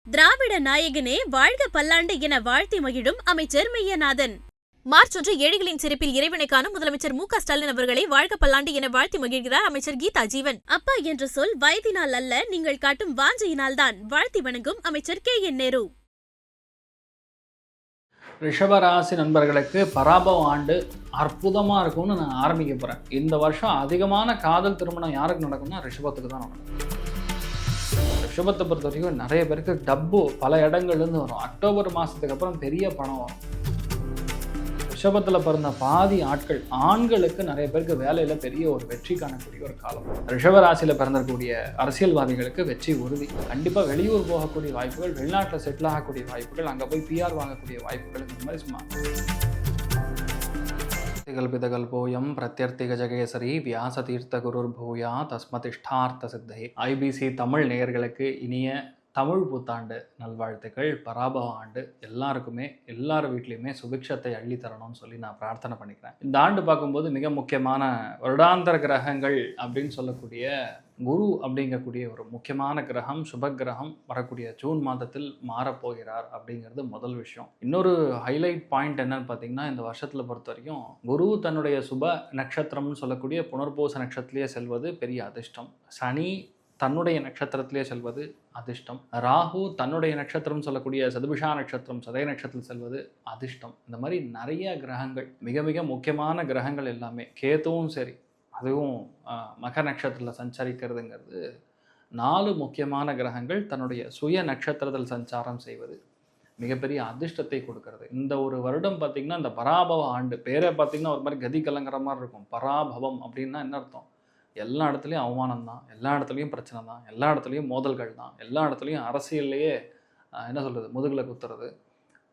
திராவிட நாயகனே வாழ்க பல்லாண்டு என வாழ்த்தி மகிழும் அமைச்சர் மெய்யநாதன். மார்ச் 1 ஏழைகளின் சிறப்பில் இறைவனை காணும் முதலமைச்சர் மு.க. ஸ்டாலின் அவர்களை வாழ்க பல்லாண்டு என வாழ்த்தி மகிழ்கிறார் அமைச்சர் கீதா ஜீவன். அப்பா என்ற சொல் வயதினால் அல்ல, நீங்கள் காட்டும் வாஞ்சையினால் தான். வாழ்த்தி வணங்கும் அமைச்சர் கே.என். நேரு. ரிஷபராசி நண்பர்களுக்கு பராபவ ஆண்டு அற்புதமாக இருக்கும்னு நான் ஆரம்பிக்க போகிறேன். இந்த வருஷம் அதிகமான காதல் திருமணம் யாருக்கு நடக்கும்னா ரிஷபத்துக்கு தான் நடக்கும். ரிஷபத்தை பொறுத்த வரைக்கும் நிறைய பேருக்கு டப்பு பல இடங்கள்லேருந்து வரும். அக்டோபர் மாதத்துக்கு அப்புறம் பெரிய பணம் வரும். ரிஷபத்தில் பிறந்த பாதி ஆண்களுக்கு நிறைய பேருக்கு வேலையில் பெரிய ஒரு வெற்றி காணக்கூடிய ஒரு காலம். ரிஷபராசியில் பிறந்தக்கூடிய அரசியல்வாதிகளுக்கு வெற்றி உறுதி. கண்டிப்பாக வெளியூர் போகக்கூடிய வாய்ப்புகள், வெளிநாட்டில் செட்டில் ஆகக்கூடிய வாய்ப்புகள், அங்கே போய் பிஆர் வாங்கக்கூடிய வாய்ப்புகள், இந்த மாதிரி சும்மா கல்பிதகல்போயம் பிரத்யர்த்திக ஜகேசரி வியாச தீர்த்த குருர் பூயா தஸ்மதிஷ்டார்த்த சித்தை. ஐபிசி தமிழ் நேயர்களுக்கு இனிய தமிழ் புத்தாண்டு நல்வாழ்த்துக்கள். பராபவ ஆண்டு எல்லாருக்குமே எல்லார் வீட்லேயுமே சுபிக்ஷத்தை அள்ளி தரணும்னு சொல்லி நான் பிரார்த்தனை பண்ணிக்கிறேன். இந்த ஆண்டு பார்க்கும்போது மிக முக்கியமான வருடாந்திர கிரகங்கள் அப்படின்னு சொல்லக்கூடிய குரு அப்படிங்கக்கூடிய ஒரு முக்கியமான கிரகம், சுப கிரகம் வரக்கூடிய ஜூன் மாதத்தில் மாறப்போகிறார் அப்படிங்கிறது முதல் விஷயம். இன்னொரு ஹைலைட் பாயிண்ட் என்னன்னு பார்த்தீங்கன்னா, இந்த வருஷத்தில் பொறுத்த வரைக்கும் குரு தன்னுடைய சுப நட்சத்திரம்னு சொல்லக்கூடிய புனர்பூச நட்சத்திரத்திலேயே செல்வது பெரிய அதிர்ஷ்டம். சனி தன்னுடைய நட்சத்திரத்திலே செல்வது அதிர்ஷ்டம். ராகு தன்னுடைய நட்சத்திரம் சொல்லக்கூடிய சதுபிஷா நட்சத்திரம் சதய நட்சத்திரத்தில் செல்வது அதிர்ஷ்டம். இந்த மாதிரி நிறைய கிரகங்கள், மிக மிக முக்கியமான கிரகங்கள் எல்லாமே, கேதுவும் சரி, அதுவும் மக நட்சத்திரத்தில் சஞ்சரிக்கிறதுங்கிறது 4 முக்கியமான கிரகங்கள் தன்னுடைய சுய நட்சத்திரத்தில் சஞ்சாரம் செய்வது மிகப்பெரிய அதிர்ஷ்டத்தை கொடுக்கறது. இந்த ஒரு வருடம் பார்த்திங்கன்னா, இந்த பராபவ ஆண்டு பேரே பார்த்திங்கன்னா ஒரு மாதிரி கதி கலங்குற மாதிரி இருக்கும். பராபவம் அப்படின்னா என்ன அர்த்தம்? எல்லா இடத்துலையும் அவமானம் தான், எல்லா இடத்துலையும் பிரச்சனை தான், எல்லா இடத்துலையும் மோதல்கள் தான், எல்லா இடத்துலையும் அரசியல்லையே என்ன சொல்கிறது, முதுகில் குத்துறது,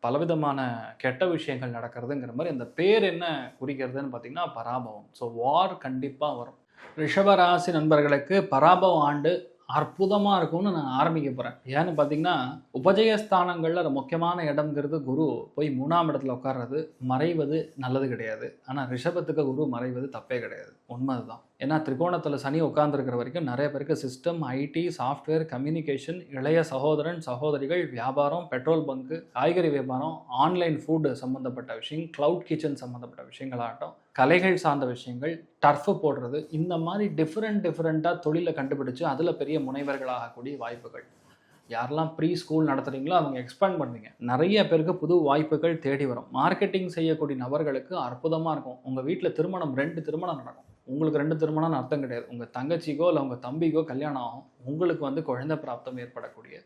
பலவிதமான கெட்ட விஷயங்கள் நடக்கிறதுங்கிற மாதிரி அந்த பேர் என்ன குறிக்கிறதுன்னு பார்த்திங்கன்னா பராபவம். ஸோ வார் கண்டிப்பாக வரும். ரிஷபராசி நண்பர்களுக்கு பராபவ ஆண்டு அற்புதமாக இருக்கும்னு நான் ஆரம்பிக்க போகிறேன். ஏன்னு பார்த்தீங்கன்னா, உபஜயஸ்தானங்களில் முக்கியமான இடம்ங்கிறது குரு போய் 3ஆம் இடத்துல உட்கார்றது, மறைவது நல்லது கிடையாது. ஆனால் ரிஷபத்துக்கு குரு மறைவது தப்பே கிடையாது, உண்மை தான். ஏன்னா திரிகோணத்தில் சனி உட்கார்ந்துருக்கிற வரைக்கும் நிறைய பேருக்கு சிஸ்டம், ஐடி, சாஃப்ட்வேர், கம்யூனிகேஷன், இளைய சகோதரன் சகோதரிகள், வியாபாரம், பெட்ரோல் பங்கு, காய்கறி வியாபாரம், ஆன்லைன் ஃபுட்டு சம்மந்தப்பட்ட விஷயம், க்ளவுட் கிச்சன் சம்மந்தப்பட்ட விஷயங்களாகட்டும், கலைகள் சார்ந்த விஷயங்கள், டர்ஃபு போடுறது, இந்த மாதிரி டிஃப்ரெண்ட்டாக தொழிலை கண்டுபிடிச்சு அதில் பெரிய முனைவர்களாகக்கூடிய வாய்ப்புகள். யாரெல்லாம் ப்ரீ ஸ்கூல் நடத்துகிறீங்களோ அவங்க எக்ஸ்பேண்ட் பண்ணுவீங்க. நிறைய பேருக்கு புது வாய்ப்புகள் தேடி வரும். மார்க்கெட்டிங் செய்யக்கூடிய நபர்களுக்கு அற்புதமாக இருக்கும். உங்கள் வீட்டில் திருமணம் 2 திருமணம் நடக்கும். உங்களுக்கு 2 திருமணம்னு அர்த்தம் கிடையாது. உங்கள் தங்கச்சிக்கோ இல்லை உங்கள் தம்பிக்கோ கல்யாணம் ஆகும். உங்களுக்கு குழந்தை பிராப்தம் ஏற்படக்கூடிய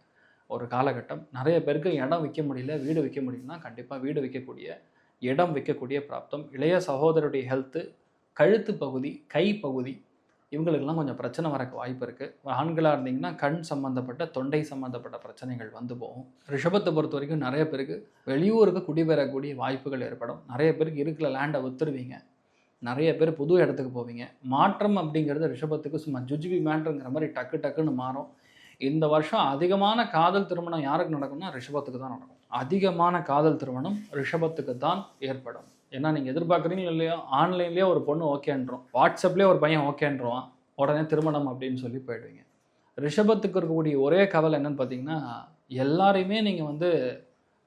ஒரு காலகட்டம். நிறைய பேருக்கு இடம் விற்க முடியல, வீடு விற்க முடியும்னா கண்டிப்பாக வீடு விற்கக்கூடிய, இடம் விற்கக்கூடிய பிராப்தம். இளைய சகோதரருடைய ஹெல்த்து, கழுத்து பகுதி, கை பகுதி, இவங்களுக்கெல்லாம் கொஞ்சம் பிரச்சனை வரக்கு வாய்ப்பு இருக்குது. ஆண்களாக இருந்தீங்கன்னா கண் சம்மந்தப்பட்ட, தொண்டை சம்மந்தப்பட்ட பிரச்சனைகள் வந்து போகும். ரிஷபத்தை பொறுத்த வரைக்கும் நிறைய பேருக்கு வெளியூருக்கு குடிபெறக்கூடிய வாய்ப்புகள் ஏற்படும். நிறைய பேருக்கு இருக்கிற லேண்டை வித்துருவீங்க. நிறைய பேர் புது இடத்துக்கு போவீங்க. மாற்றம் அப்படிங்கிறது ரிஷபத்துக்கு சும்மா ஜுஜிபி மேட்ருங்கிற மாதிரி டக்குன்னு மாறும். இந்த வருஷம் அதிகமான காதல் திருமணம் யாருக்கு நடக்கும்னா ரிஷபத்துக்கு தான் நடக்கும். அதிகமான காதல் திருமணம் ரிஷபத்துக்கு தான் ஏற்படும். ஏன்னா நீங்கள் எதிர்பார்க்குறீங்களோ இல்லையோ, ஆன்லைன்லேயே ஒரு பொண்ணு ஓகேன்றோம், வாட்ஸ்அப்லேயே ஒரு பையன் ஓகேன்றான், உடனே திருமணம் அப்படின்னு சொல்லி போயிடுவீங்க. ரிஷபத்துக்கு இருக்கக்கூடிய ஒரே கவலை என்னன்னு பார்த்தீங்கன்னா, எல்லாரையுமே நீங்கள்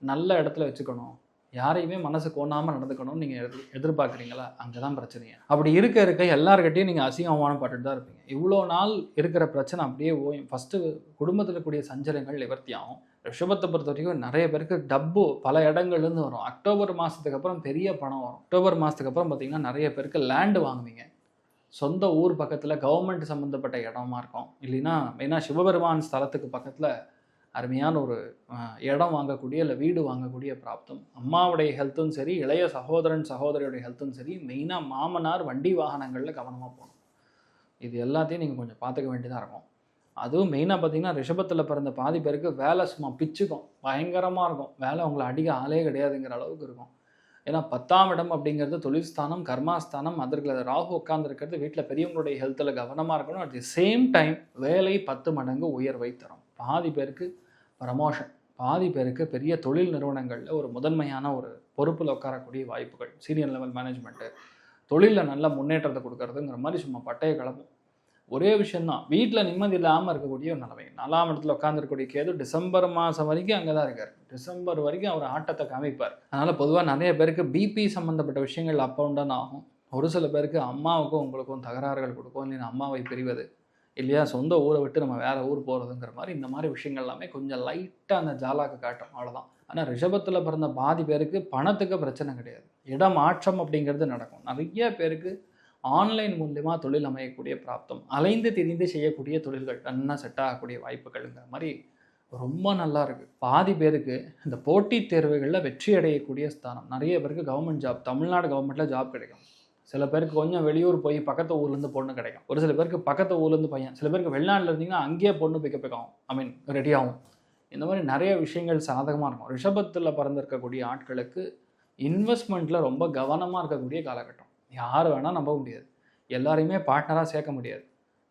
நல்ல இடத்துல வச்சுக்கணும், யாரையுமே மனசு கோணாமல் நடந்துக்கணும்னு நீங்கள் எதிர்பார்க்குறீங்களா? அங்கே தான் பிரச்சனையே. அப்படி இருக்க எல்லாருக்கிட்டையும் நீங்கள் அசிங்கமான பாட்டுட்டு தான் இருப்பீங்க. இவ்வளோ நாள் இருக்கிற பிரச்சனை அப்படியே ஓயும். ஃபஸ்ட்டு குடும்பத்தில் கூடிய சஞ்சலங்கள் நிவர்த்தி ஆகும். ரிஷபத்தை பொறுத்த வரைக்கும் நிறைய பேருக்கு டப்பு பல இடங்கள்லேருந்து வரும். அக்டோபர் மாதத்துக்கு அப்புறம் பெரிய பணம் வரும். அக்டோபர் மாதத்துக்கு அப்புறம் பார்த்திங்கன்னா நிறைய பேருக்கு லேண்டு வாங்குவீங்க. சொந்த ஊர் பக்கத்தில் கவர்மெண்ட் சம்மந்தப்பட்ட இடமா இருக்கும். இல்லைன்னா மெயினாக சிவபெருமான் ஸ்தலத்துக்கு பக்கத்தில் அருமையான ஒரு இடம் வாங்கக்கூடிய, இல்லை வீடு வாங்கக்கூடிய பிராப்தம். அம்மாவுடைய ஹெல்த்தும் சரி, இளைய சகோதரன் சகோதரியுடைய ஹெல்த்தும் சரி, மெயினாக மாமனார் வண்டி வாகனங்களில் கவனமாக போகணும். இது எல்லாத்தையும் நீங்கள் கொஞ்சம் பார்த்துக்க வேண்டியதாக இருக்கும். அதுவும் மெயினாக பார்த்தீங்கன்னா, ரிஷபத்தில் பிறந்த பாதி பேருக்கு வேலை சும்மா பிச்சுக்கும், பயங்கரமாக இருக்கும். வேலை உங்களை அடிக்க ஆளே கிடையாதுங்கிற அளவுக்கு இருக்கும். ஏன்னா 10ஆம் இடம் அப்படிங்கிறது தொழில் ஸ்தானம், கர்மாஸ்தானம். அதற்கு ராகு உட்கார்ந்துருக்கிறது வீட்டில் பெரியவங்களுடைய ஹெல்த்தில் கவனமாக இருக்கணும். அட் தி சேம் டைம் வேலை 10 மடங்கு உயர்வை தரும். பாதி பேருக்கு ப்ரமோஷன், பாதி பேருக்கு பெரிய தொழில் நிறுவனங்களில் ஒரு முதன்மையான ஒரு பொறுப்பில் உட்காரக்கூடிய வாய்ப்புகள், சீனியர் லெவல் மேனேஜ்மெண்ட்டு, தொழிலில் நல்ல முன்னேற்றத்தை கொடுக்கறதுங்கிற மாதிரி சும்மா பட்டைய கிளம்பும். ஒரே விஷயம்தான், வீட்டில் நிம்மதி இல்லாமல் இருக்கக்கூடிய ஒரு நிலைமை. 4ஆம் இடத்துல உட்காந்துருக்கக்கூடிய கேது டிசம்பர் மாதம் வரைக்கும் அங்கே தான் இருக்கார். டிசம்பர் வரைக்கும் அவர் ஆட்டத்தை காமிப்பார். அதனால் பொதுவாக நிறைய பேருக்கு பிபி சம்மந்தப்பட்ட விஷயங்கள் அப் அண்ட் டவுன் ஆகும். ஒரு சில பேருக்கு அம்மாவுக்கும் உங்களுக்கும் தகராறுகள் கொடுக்கும், இல்லைன்னா அம்மாவை பிரிவது, இல்லையா சொந்த ஊரை விட்டு நம்ம வேறு ஊர் போகிறதுங்கிற மாதிரி இந்த மாதிரி விஷயங்கள் எல்லாமே கொஞ்சம் லைட்டாக அந்த ஜாலாக்கு காட்டும், அவ்வளோதான். ஆனால் ரிஷபத்தில் பிறந்த பாதி பேருக்கு பணத்துக்கு பிரச்சனை கிடையாது, இடம் மாற்றம் அப்படிங்கிறது நடக்கும். நிறைய பேருக்கு ஆன்லைன் மூலியமாக தொழில் அமையக்கூடிய பிராப்தம், அலைந்து திரிந்து செய்யக்கூடிய தொழில்கள் நல்லா செட் ஆகக்கூடிய வாய்ப்புகள்ங்கிற மாதிரி ரொம்ப நல்லா இருக்குது. பாதி பேருக்கு இந்த போட்டித் தேர்வுகளில் வெற்றி அடையக்கூடிய ஸ்தானம். நிறைய பேருக்கு கவர்மெண்ட் ஜாப், தமிழ்நாடு கவர்மெண்ட்டில் ஜாப் கிடைக்கும். சில பேருக்கு கொஞ்சம் வெளியூர் போய் பக்கத்து ஊர்லேருந்து பொண்ணு கிடைக்கும். ஒரு சில பேருக்கு பக்கத்து ஊர்லேருந்து பையன், சில பேருக்கு வெளிநாட்டில் இருந்தீங்கன்னா அங்கேயே பொண்ணு பிக்கப் ஆகும், ரெடி ஆகும். இந்த மாதிரி நிறைய விஷயங்கள் சாதகமாக இருக்கும். ரிஷபத்தில் பிறந்திருக்கக்கூடிய ஆட்களுக்கு இன்வெஸ்ட்மெண்ட்டில் ரொம்ப கவனமாக இருக்கக்கூடிய காலகட்டம். யார் வேணால் நம்ப முடியாது, எல்லாரையுமே பார்ட்னராக சேர்க்க முடியாது,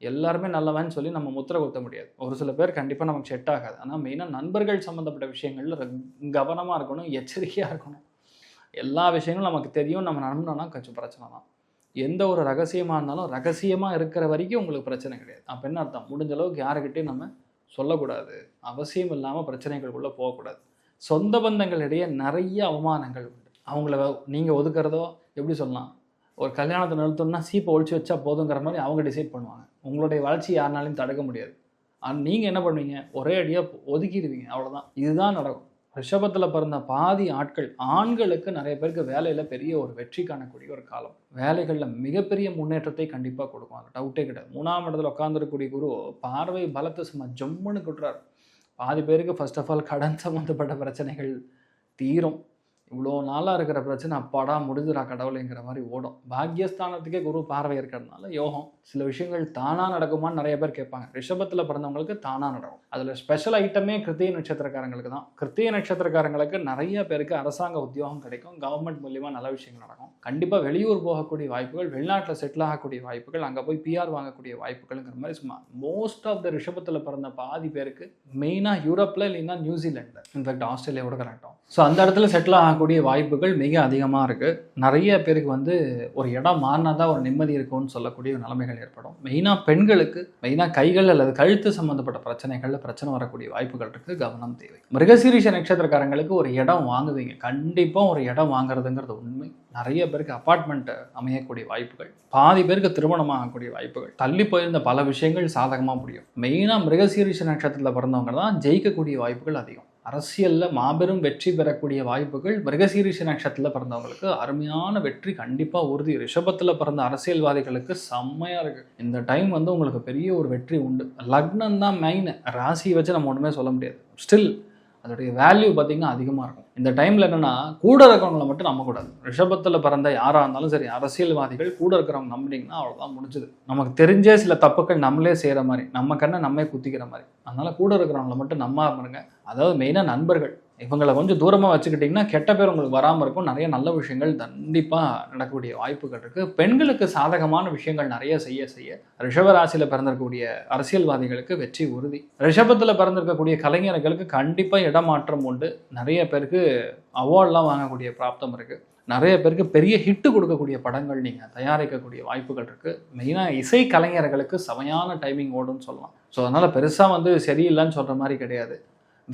எல்லாருமே நல்லவன்னு சொல்லி நம்ம முத்திரை குத்த முடியாது. ஒரு சில பேர் கண்டிப்பாக நமக்கு செட் ஆகாது. ஆனால் மெயினாக நண்பர்கள் சம்மந்தப்பட்ட விஷயங்களில் கவனமாக இருக்கணும், எச்சரிக்கையாக இருக்கணும். எல்லா விஷயங்களும் நமக்கு தெரியும், நம்ம நம்பினோன்னா கொஞ்சம் பிரச்சனை தான். எந்த ஒரு ரகசியமாக இருந்தாலும் ரகசியமாக இருக்கிற வரைக்கும் உங்களுக்கு பிரச்சனை கிடையாது. அப்போ என்ன அர்த்தம், முடிஞ்ச அளவுக்கு யாருக்கிட்டையும் நம்ம சொல்லக்கூடாது, அவசியம் இல்லாமல் பிரச்சனைகளுக்குள்ளே போகக்கூடாது. சொந்த பந்தங்களிடையே நிறைய அவமானங்கள் உண்டு. அவங்கள நீங்கள் ஒதுக்குறதோ எப்படி சொல்லலாம், ஒரு கல்யாணத்தை நிறுத்தணும்னா சீப்பை ஒழிச்சு வச்சா போதுங்கிற மாதிரி அவங்க டிசைட் பண்ணுவாங்க. உங்களுடைய வளர்ச்சி யாருனாலையும் தடுக்க முடியாது. நீங்கள் என்ன பண்ணுவீங்க, ஒரே அடியாக ஒதுக்கிடுவீங்க, அவ்வளோதான். இதுதான் நடக்கும். ரிஷபத்தில் பிறந்த பாதி ஆட்கள் ஆண்களுக்கு நிறைய பேருக்கு வேலையில் பெரிய ஒரு வெற்றி காணக்கூடிய ஒரு காலம். வேலைகளில் மிகப்பெரிய முன்னேற்றத்தை கண்டிப்பாக கொடுக்கும், அது டவுட்டே கிடையாது. 3ஆம் இடத்துல உட்காந்துருக்கக்கூடிய குரு பார்வை பலத்தை சும்மா ஜம்முன்னு கொட்டுறாரு. பாதி பேருக்கு ஃபர்ஸ்ட் ஆஃப் ஆல் கடன் சம்மந்தப்பட்ட பிரச்சனைகள் தீரும். இவ்வளோ நாளாக இருக்கிற பிரச்சனை அப்பாடா முடிஞ்சுரா கடவுளைங்கிற மாதிரி ஓடும். பாக்யஸ்தானத்துக்கே குரு பார்வை இருக்கிறதுனால யோகம். சில விஷயங்கள் தானாக நடக்குமான்னு நிறைய பேர் கேட்பாங்க. ரிஷபத்தில் பிறந்தவங்களுக்கு தானாக நடக்கும். அதில் ஸ்பெஷல் ஐட்டமே கிருத்திகை நட்சத்திரக்காரங்களுக்கு தான். கிருத்திகை நட்சத்திரக்காரங்களுக்கு நிறைய பேருக்கு அரசாங்க உத்தியோகம் கிடைக்கும், கவர்மெண்ட் மூலியமாக நல்ல விஷயங்கள் நடக்கும். கண்டிப்பாக வெளியூர் போகக்கூடிய வாய்ப்புகள், வெளிநாட்டில் செட்டில் ஆகக்கூடிய வாய்ப்புகள், அங்கே போய் பிஆர் வாங்கக்கூடிய வாய்ப்புகள்ங்கிற மாதிரி சும்மா மோஸ்ட் ஆஃப் த ரிஷபத்தில் பிறந்த பாதி பேருக்கு மெயினாக யூரோப்பில் இல்லைன்னா நியூசிலாண்டில், இன்ஃபேக்ட் ஆஸ்திரேலியாவோட கரெக்டாகும். ஸோ அந்த இடத்துல செட்டில் ஆகக்கூடிய வாய்ப்புகள் மிக அதிகமாக இருக்குது. நிறைய பேருக்கு ஒரு இடம் மாறினா தான் ஒரு நிம்மதி இருக்கும்னு சொல்லக்கூடிய நிலைமைகள் ஏற்படும். மெயினாக பெண்களுக்கு கைகள் அல்லது கழுத்து சம்மந்தப்பட்ட பிரச்சனைகளில் பிரச்சனை வரக்கூடிய வாய்ப்புகள் இருக்குது, கவனம் தேவை. மிருகசீரிஷ நட்சத்திரக்காரங்களுக்கு ஒரு இடம் வாங்குவீங்க, கண்டிப்பாக ஒரு இடம் வாங்குறதுங்கிறது உண்மை. நிறைய பேருக்கு அப்பார்ட்மெண்ட் அமையக்கூடிய வாய்ப்புகள், பாதி பேருக்கு திருமணம் ஆகக்கூடிய வாய்ப்புகள், தள்ளி போயிருந்த பல விஷயங்கள் சாதகமாக முடியும். மெயினாக மிருகசீரிஷ நட்சத்திரத்தில் பிறந்தவங்க தான் ஜெயிக்கக்கூடிய வாய்ப்புகள் அதிகம். அரசியலில் மாபெரும் வெற்றி பெறக்கூடிய வாய்ப்புகள் மிருகசீரிஷ நட்சத்திரத்தில் பிறந்தவங்களுக்கு அருமையான வெற்றி கண்டிப்பாக உறுதி. ரிஷபத்தில் பிறந்த அரசியல்வாதிகளுக்கு செம்மையாக இருக்குது. இந்த டைம் உங்களுக்கு பெரிய ஒரு வெற்றி உண்டு. லக்னம் தான் மெயின், ராசியை வச்சு நம்ம ஒன்றுமே சொல்ல முடியாது. ஸ்டில் அதோடைய வேல்யூ பார்த்திங்கன்னா அதிகமாக இருக்கும். இந்த டைமில் என்னென்னா கூட இருக்கிறவங்களை மட்டும் நம்பக்கூடாது. ரிஷபத்தில் பிறந்த யாராக இருந்தாலும் சரி, அரசியல்வாதிகள் கூட இருக்கிறவங்க நம்பினீங்கன்னா அவ்வளோதான் முடிஞ்சுது. நமக்கு தெரிஞ்சே சில தப்புக்கள் நம்மளே செய்கிற மாதிரி, நம்ம கண்ணை நம்மே குத்திக்கிற மாதிரி. அதனால் கூட இருக்கிறவங்களை மட்டும் நம்பாமருங்க. அதாவது மெயினாக நண்பர்கள், இவங்களை கொஞ்சம் தூரமாக வச்சுக்கிட்டிங்கன்னா கெட்ட பேர் உங்களுக்கு வராமல் இருக்கும். நிறைய நல்ல விஷயங்கள் கண்டிப்பாக நடக்கக்கூடிய வாய்ப்புகள் இருக்குது. பெண்களுக்கு சாதகமான விஷயங்கள் நிறைய செய்ய ரிஷபராசியில் பிறந்திருக்கக்கூடிய அரசியல்வாதிகளுக்கு வெற்றி உறுதி. ரிஷபத்தில் பிறந்திருக்கக்கூடிய கலைஞர்களுக்கு கண்டிப்பாக இடமாற்றம் உண்டு. நிறைய பேருக்கு அவார்ட்லாம் வாங்கக்கூடிய பிராப்தம் இருக்குது. நிறைய பேருக்கு பெரிய ஹிட்டு கொடுக்கக்கூடிய படங்கள் நீங்கள் தயாரிக்கக்கூடிய வாய்ப்புகள் இருக்குது. மெயினாக இசை கலைஞர்களுக்கு செமையான டைமிங் ஓடுன்னு சொல்லலாம். ஸோ அதனால் பெருசாக சரியில்லைன்னு சொல்கிற மாதிரி கிடையாது.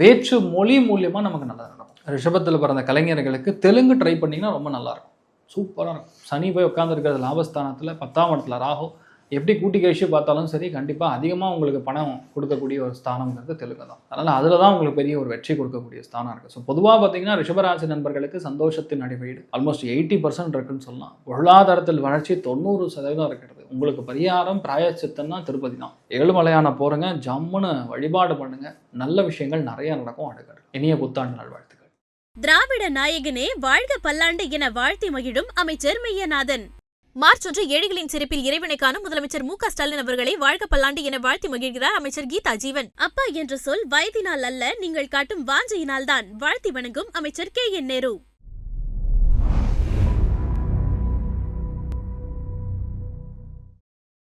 வேற்று மொழி மூலியமாக நமக்கு நல்லா நடக்கும். ரிஷபத்தில் பிறந்த கலைஞர்களுக்கு தெலுங்கு ட்ரை பண்ணிங்கன்னா ரொம்ப நல்லாயிருக்கும், சூப்பராக இருக்கும். சனி போய் உட்காந்துருக்கிறது லாபஸ்தானத்தில், 10ஆம் இடத்துல ராகு. எப்படி கூட்டி கழிச்சு பார்த்தாலும் சரி, கண்டிப்பாக அதிகமாக உங்களுக்கு பணம் கொடுக்கக்கூடிய ஒரு ஸ்தானம்ங்கிறது தெலுங்கு தான். அதனால் அதில் தான் உங்களுக்கு பெரிய ஒரு வெற்றி கொடுக்கக்கூடிய ஸ்தானம் இருக்குது. ஸோ பொதுவாக பார்த்தீங்கன்னா ரிஷபராசி நண்பர்களுக்கு சந்தோஷத்தின் அடிப்படையில் ஆல்மோஸ்ட் 80% இருக்குன்னு சொல்லலாம். பொருளாதாரத்தில் வளர்ச்சி 90% இருக்கிறது. உங்களுக்கு பரிகாரம் பிராயச்சித்தம்னா திருப்பதி தான். ஏழுமலையான போகிறங்க, ஜம்முன்னு வழிபாடு பண்ணுங்க, நல்ல விஷயங்கள் நிறைய நடக்கும். அடுக்கிறது இனிய புத்தாண்டு நல்வாழ்த்துக்கள். திராவிட நாயகனே வாழ்க பல்லாண்டு என வாழ்த்தி மகிழும் அமைச்சர் மெய்யநாதன். மார்ச் 1 ஏழைகளின் சிறப்பில் இறைவனை காணும் முதலமைச்சர் மு.க.ஸ்டாலின் அவர்களை வாழ்க பல்லாண்டு என வாழ்த்தி மகிழ்கிறார் அமைச்சர் கீதா ஜீவன். அப்பா என்ற சொல் வயதினால் அல்ல, நீங்கள் காட்டும் வாஞ்சையினால் தான் வாழ்த்தி வணங்கும் அமைச்சர் கே.என். நேரு.